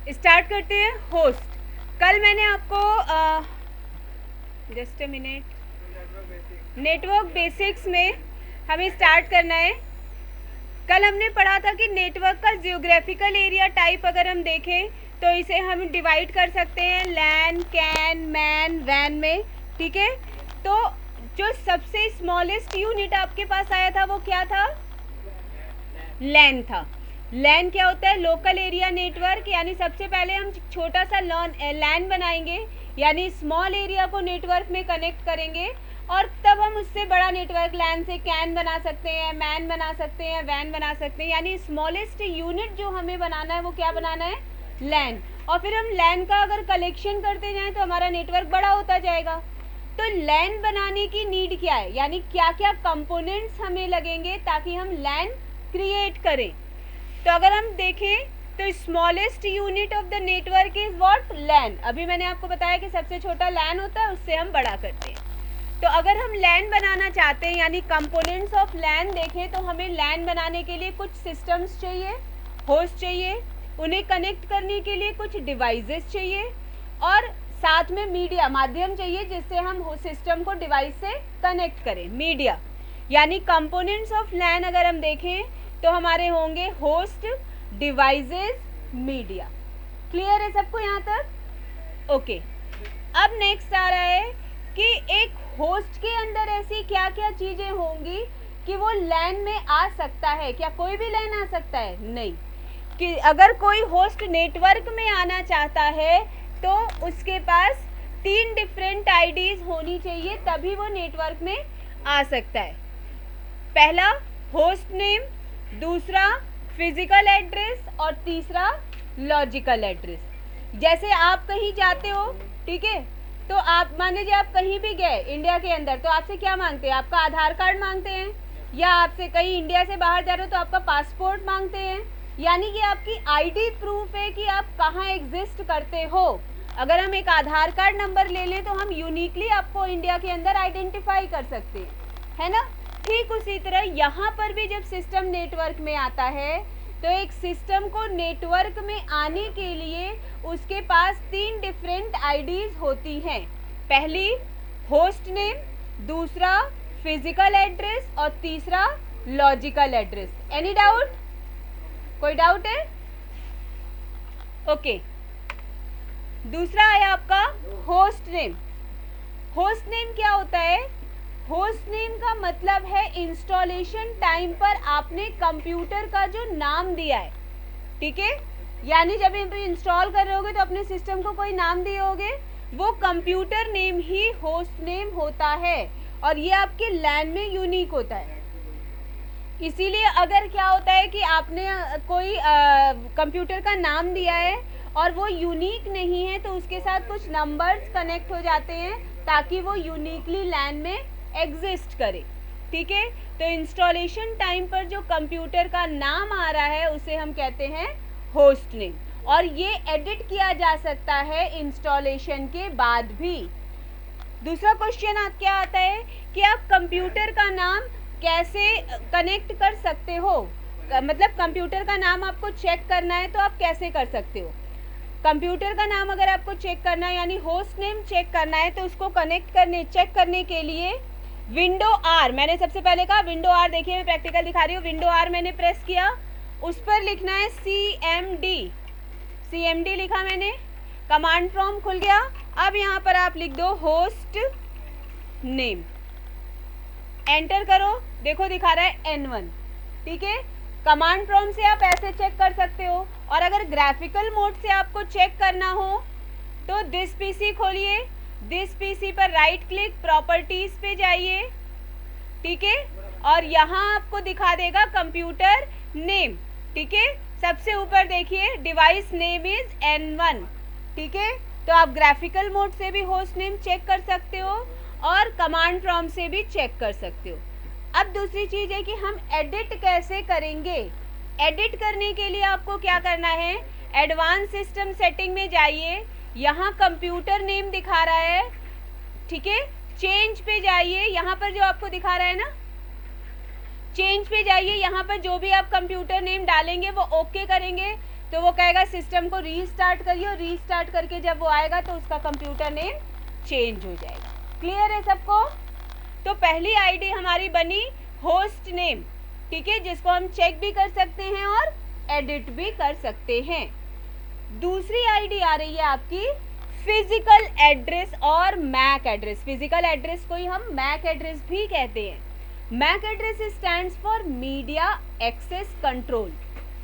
Start करते हैं। Host, कल मैंने आपको just a minute, network basics में हमें स्टार्ट करना है। कल हमने पढ़ा था कि नेटवर्क का जियोग्राफिकल एरिया टाइप अगर हम देखें तो इसे हम डिवाइड कर सकते हैं लैन, कैन, मैन, वैन में। ठीक है, तो जो सबसे स्मॉलेस्ट यूनिट आपके पास आया था वो क्या था? लैन था। लैन क्या होता है? Local area network. यानी सबसे पहले हम छोटा सा लैन बनाएंगे, यानी स्मॉल एरिया को नेटवर्क में कनेक्ट करेंगे और तब हम उससे बड़ा नेटवर्क लैन से कैन बना सकते हैं, मैन बना सकते हैं, वैन बना सकते हैं। यानी स्मॉलेस्ट यूनिट जो हमें बनाना है वो क्या बनाना है? लैन। और फिर हम लैन का अगर कलेक्शन करते जाएं तो हमारा नेटवर्क बड़ा होता जाएगा। तो लैन बनाने की नीड क्या है, यानी क्या क्या कंपोनेंट्स हमें लगेंगे ताकि हम लैन क्रिएट करें। तो अगर हम देखें तो smallest unit of the network is what? LAN. अभी मैंने आपको बताया कि सबसे छोटा लैन होता है, उससे हम बड़ा करते हैं। तो अगर हम लैन बनाना चाहते हैं यानी कंपोनेंट्स ऑफ लैन देखें तो हमें लैन बनाने के लिए कुछ सिस्टम्स चाहिए, होस्ट चाहिए, उन्हें कनेक्ट करने के लिए कुछ डिवाइसेस चाहिए और साथ में मीडिया माध्यम चाहिए जिससे हम सिस्टम को डिवाइस से कनेक्ट करें। मीडिया यानी कंपोनेंट्स ऑफ लैन अगर हम देखें तो हमारे होंगे होस्ट, डिवाइसेस, मीडिया। क्लियर है सबको यहाँ तक? ओके। अब नेक्स्ट आ रहा है कि एक होस्ट के अंदर ऐसी क्या क्या चीजें होंगी कि वो लैन में आ सकता है। क्या कोई भी लैन आ सकता है? नहीं। कि अगर कोई होस्ट नेटवर्क में आना चाहता है तो उसके पास 3 डिफरेंट आईडीज होनी चाहिए, तभी वो नेटवर्क में आ सकता है। पहला होस्ट नेम, दूसरा फिजिकल एड्रेस और तीसरा लॉजिकल एड्रेस। जैसे आप कहीं जाते हो, ठीक है, तो आप मान लीजिए आप कहीं भी गए इंडिया के अंदर तो आपसे क्या मांगते हैं? आपका आधार कार्ड मांगते हैं, या आपसे कहीं इंडिया से बाहर जा रहे हो तो आपका पासपोर्ट मांगते हैं। यानी कि आपकी आईडी प्रूफ है कि आप कहाँ एग्जिस्ट करते हो। अगर हम एक आधार कार्ड नंबर ले लें तो हम यूनिकली आपको इंडिया के अंदर आइडेंटिफाई कर सकते हैं, है ना। ठीक उसी तरह यहाँ पर भी जब सिस्टम नेटवर्क में आता है तो एक सिस्टम को नेटवर्क में आने के लिए उसके पास 3 डिफरेंट आईडीज होती हैं। पहली होस्ट नेम, दूसरा फिजिकल एड्रेस और तीसरा लॉजिकल एड्रेस। Any doubt? कोई डाउट है? ओके। दूसरा है आपका होस्ट नेम। होस्ट नेम क्या होता है? होस्ट नेम का मतलब है इंस्टॉलेशन टाइम पर आपने कंप्यूटर का जो नाम दिया है, ठीक है। यानी जब आप इंस्टॉल कर रहे होगे तो अपने सिस्टम को कोई नाम दिए होगे, वो कंप्यूटर नेम ही होस्ट नेम होता है और ये आपके लैन में यूनिक होता है। इसीलिए अगर क्या होता है कि आपने कोई कंप्यूटर का नाम दिया है और वो यूनिक नहीं है तो उसके साथ कुछ नंबर्स कनेक्ट हो जाते हैं ताकि वो यूनिकली लैन में एग्जिस्ट करे, ठीक है। तो इंस्टॉलेशन टाइम पर जो कंप्यूटर का नाम आ रहा है उसे हम कहते हैं होस्ट नेम, और ये एडिट किया जा सकता है इंस्टॉलेशन के बाद भी। दूसरा क्वेश्चन आप क्या आता है कि आप कंप्यूटर का नाम कैसे कनेक्ट कर सकते हो, मतलब कंप्यूटर का नाम आपको चेक करना है तो आप कैसे कर सकते हो। कंप्यूटर का नाम अगर आपको चेक करना है यानी होस्ट नेम चेक करना है तो उसको चेक करने के लिए विंडो आर, मैंने सबसे पहले कहा विंडो आर, देखिए मैं प्रैक्टिकल दिखा रही हूँ। विंडो आर मैंने प्रेस किया, उस पर लिखना है CMD लिखा मैंने, कमांड प्रॉम्प्ट खुल गया। अब यहाँ पर आप लिख दो होस्ट नेम, एंटर करो, देखो दिखा रहा है N1, ठीक है। कमांड प्रॉम्प्ट से आप ऐसे चेक कर सकते हो, और अगर ग्राफिकल मोड से आपको चेक करना हो तो दिस पीसी खोलिए, दिस पीसी पर राइट क्लिक, प्रॉपर्टीज पे जाइए, ठीक है, और यहाँ आपको दिखा देगा कंप्यूटर नेम, ठीक है। सबसे ऊपर देखिए डिवाइस नेम इज N1, ठीक है। तो आप ग्राफिकल मोड से भी होस्ट नेम चेक कर सकते हो और कमांड प्रॉम्प्ट से भी चेक कर सकते हो। अब दूसरी चीज़ है कि हम एडिट कैसे करेंगे। एडिट करने के लिए आपको क्या करना है, एडवांस सिस्टम सेटिंग में जाइए, यहाँ कंप्यूटर नेम दिखा रहा है, ठीक है, चेंज पे जाइए, यहाँ पर जो आपको दिखा रहा है ना, चेंज पे जाइए, यहाँ पर जो भी आप कंप्यूटर नेम डालेंगे वो ओके करेंगे तो वो कहेगा सिस्टम को रीस्टार्ट करिए, और रीस्टार्ट करके जब वो आएगा तो उसका कंप्यूटर नेम चेंज हो जाएगा। क्लियर है सबको? तो पहली आईडी हमारी बनी होस्ट नेम, ठीक है, जिसको हम चेक भी कर सकते हैं और एडिट भी कर सकते हैं। दूसरी आईडी आ रही है आपकी फिजिकल एड्रेस और मैक एड्रेस। फिजिकल एड्रेस को ही हम मैक एड्रेस भी कहते हैं। MAC address stands for media access control.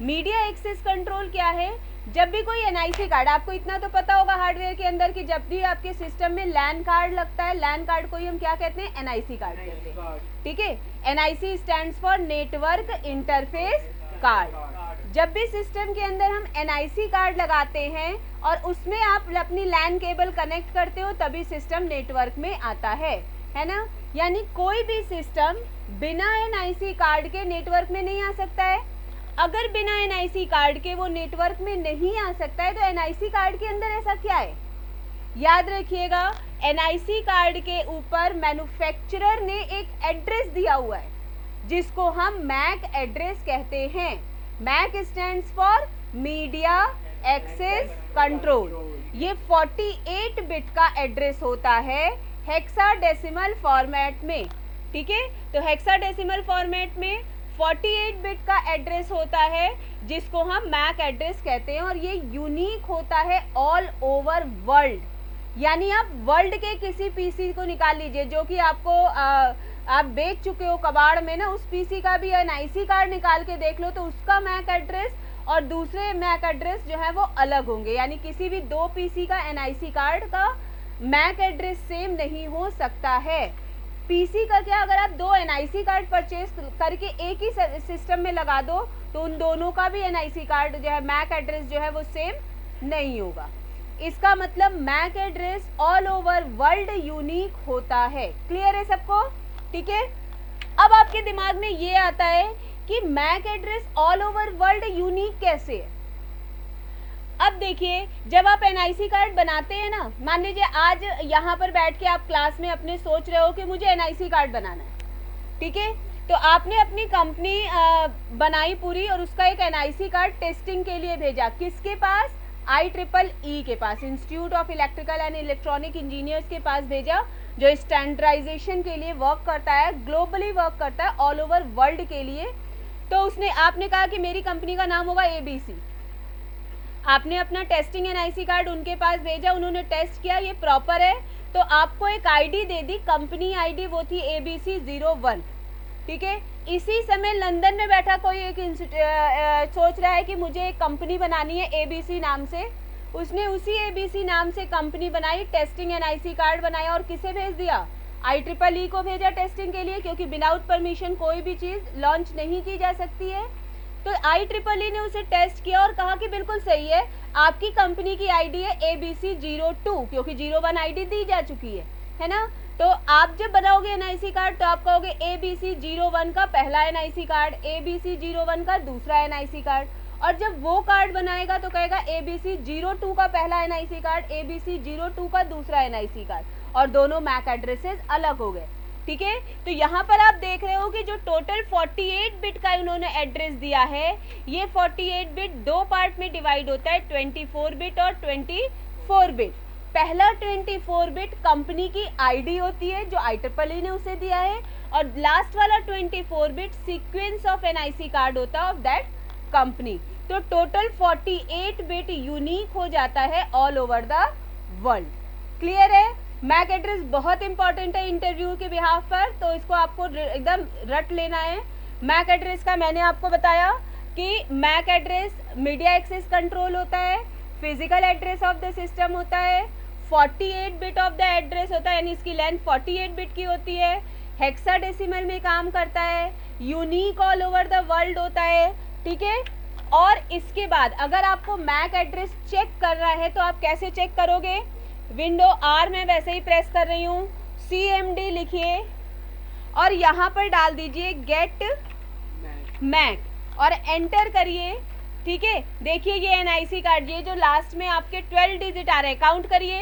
Media access control क्या है? जब भी कोई एनआईसी कार्ड, आपको इतना तो पता होगा हार्डवेयर के अंदर कि जब भी आपके सिस्टम में लैन कार्ड लगता है, लैन कार्ड को ही हम क्या कहते हैं? एनआईसी कार्ड कहते हैं, ठीक है। NIC stands for network interface card. जब भी सिस्टम के अंदर हम एनआईसी कार्ड लगाते हैं और उसमें आप अपनी लैन केबल कनेक्ट करते हो, तभी सिस्टम नेटवर्क में आता है ना। यानी कोई भी सिस्टम बिना एनआईसी कार्ड के नेटवर्क में नहीं आ सकता है। अगर बिना एनआईसी कार्ड के वो नेटवर्क में नहीं आ सकता है, तो एनआईसी कार्ड के अंदर ऐसा क्या है? याद रखिएगा, एनआईसी कार्ड के ऊपर मैन्युफैक्चरर ने एक एड्रेस दिया हुआ है, जिसको हम मैक एड्रेस कहते हैं। MAC stands for media access control. ये 48 बिट का एड्रेस होता है हेक्साडेसिमल फॉर्मेट में, ठीक है। तो हेक्साडेसिमल फॉर्मेट में 48 बिट का एड्रेस होता है, जिसको हम मैक एड्रेस कहते हैं, और ये यूनिक होता है ऑल ओवर वर्ल्ड। यानी आप वर्ल्ड के किसी पीसी को निकाल लीजिए जो कि आपको आप बेच चुके हो कबाड़ में ना, उस पीसी का भी एनआईसी कार्ड निकाल के देख लो, तो उसका मैक एड्रेस और दूसरे मैक एड्रेस जो है वो अलग होंगे। यानी किसी भी दो पीसी का एनआईसी कार्ड का मैक एड्रेस सेम नहीं हो सकता है। पीसी का क्या, अगर आप दो एनआईसी कार्ड परचेज करके एक ही सिस्टम में लगा दो, तो उन दोनों का भी एनआईसी कार्ड जो है मैक एड्रेस जो है वो सेम नहीं होगा। इसका मतलब MAC address all over world unique होता है। क्लियर है सबको? ठीक है। अब आपके दिमाग में ये आता है कि MAC address all over world unique कैसे है। अब देखिए, जब आप एनआईसी कार्ड बनाते हैं ना, मान लीजिए आज यहाँ पर बैठ के आप क्लास में अपने सोच रहे हो कि मुझे एनआईसी कार्ड बनाना है, ठीक है। तो आपने अपनी कंपनी बनाई पूरी और उसका एक एनआईसी कार्ड टेस्टिंग के लिए भेजा। किसके पास? IEEE के पास, institute of electrical and electronic engineers के पास भेजा, जो स्टैंडर्डाइजेशन के लिए वर्क करता है, ग्लोबली वर्क करता है, ऑल ओवर वर्ल्ड के लिए। तो उसने, आपने कहा कि मेरी कंपनी का नाम होगा ABC। आपने अपना टेस्टिंग एनआईसी कार्ड उनके पास भेजा, उन्होंने टेस्ट किया, ये प्रॉपर है, तो आपको एक आईडी दे दी, कंपनी आईडी, वो थी ABC01, ठीक है। इसी समय लंदन में बैठा कोई एक सोच रहा है कि मुझे एक कंपनी बनानी है ABC नाम से, उसने उसी ABC नाम से कंपनी बनाई, टेस्टिंग एनआईसी कार्ड बनाया और किसे भेज दिया? IEEE को भेजा टेस्टिंग के लिए, क्योंकि विदाउट परमिशन कोई भी चीज़ लॉन्च नहीं की जा सकती है। तो IEEE ने उसे टेस्ट किया और कहा कि बिल्कुल सही है, आपकी कंपनी की आईडी है ABC02, क्योंकि 01 आईडी दी जा चुकी है ना। तो आप जब बनाओगे एनआईसी कार्ड तो आप कहोगे ABC01 का पहला एनआईसी कार्ड, ABC01 का दूसरा एनआईसी कार्ड, और जब वो कार्ड बनाएगा तो कहेगा ABC02 का पहला एनआईसी कार्ड, ABC02 का दूसरा एनआईसी कार्ड, और दोनों मैक एड्रेसेस अलग हो गए, ठीक है। तो यहाँ पर आप देख रहे हो कि जो टोटल 48 बिट का इन्होंने एड्रेस दिया है, ये 48 बिट दो पार्ट में डिवाइड होता है, 24 बिट और 24 बिट। पहला 24 बिट कंपनी की आईडी होती है जो IEEE ने उसे दिया है, और लास्ट वाला 24 bit sequence of NIC card होता है ऑफ दैट कंपनी। तो टोटल 48 बिट यूनिक हो जाता है all over the world. Clear है? मैक एड्रेस बहुत इंपॉर्टेंट है इंटरव्यू के बिहाफ पर, तो इसको आपको एकदम रट लेना है। मैक एड्रेस का मैंने आपको बताया कि MAC address media access control होता है, physical address of the system होता है, 48 बिट ऑफ द एड्रेस होता है, यानी इसकी लेंथ 48 बिट की होती है, हेक्साडेसिमल में काम करता है, unique all over the world होता है, ठीक है। और इसके बाद अगर आपको मैक एड्रेस चेक करना है तो आप कैसे चेक करोगे? विंडो R में वैसे ही प्रेस कर रही हूँ, CMD लिखिए और यहाँ पर डाल दीजिए गेट मैक और एंटर करिए, ठीक है। देखिए ये एनआईसी कार्ड, ये जो लास्ट में आपके 12 डिजिट आ रहे हैं, काउंट करिए,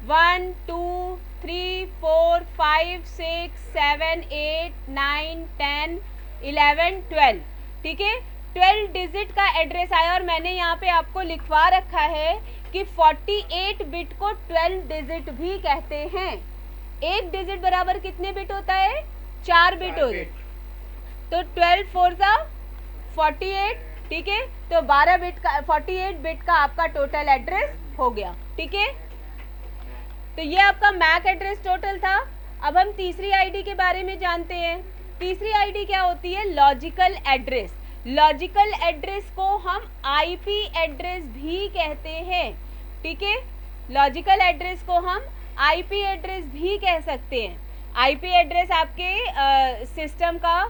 1 2 3 4 5 6 7 8 9 10 11 12, ठीक है। 12 डिजिट का एड्रेस आया और मैंने यहाँ पे आपको लिखवा रखा है कि 48 बिट को 12 डिजिट भी कहते हैं। एक डिजिट बराबर कितने बिट होता है? 4 बिट होते हैं। तो 12 4 जा 48, ठीक है, तो 12 बिट का 48 बिट का आपका टोटल एड्रेस हो गया, ठीक है। तो ये आपका मैक एड्रेस टोटल था। अब हम तीसरी आईडी के बारे में जानते हैं। तीसरी आईडी क्या होती है? Logical address. लॉजिकल एड्रेस को हम आईपी एड्रेस भी कहते हैं, ठीक है। लॉजिकल एड्रेस को हम आईपी एड्रेस भी कह सकते हैं। आईपी एड्रेस आपके सिस्टम का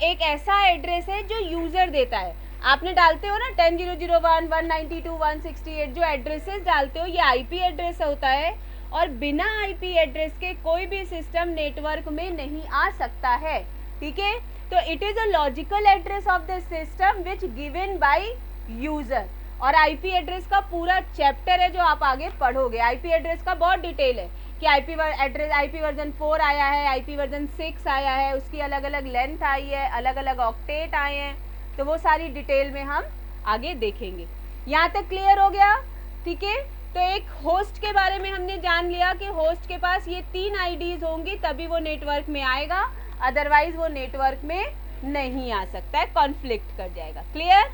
एक ऐसा एड्रेस है जो यूजर देता है। आपने डालते हो ना 10.0.0.1 192 168 जो एड्रेसेस डालते हो, ये आईपी एड्रेस होता है और बिना आईपी एड्रेस के कोई भी सिस्टम नेटवर्क में नहीं आ सकता है, ठीक है। तो it is a logical address of the system which given by user. और आईपी एड्रेस का पूरा चैप्टर है जो आप आगे पढ़ोगे। आईपी एड्रेस का बहुत डिटेल है कि आईपी वर्जन 4 आया है, आईपी वर्जन 6 आया है, उसकी अलग अलग लेंथ आई है, अलग अलग ऑक्टेट आए हैं, तो वो सारी डिटेल में हम आगे देखेंगे। यहाँ तक क्लियर हो गया, ठीक है। तो एक होस्ट के बारे में हमने जान लिया कि होस्ट के पास ये 3 आईडीज होंगी तभी वो नेटवर्क में आएगा, अदरवाइज वो नेटवर्क में नहीं आ सकता है, कॉन्फ्लिक्ट कर जाएगा। क्लियर?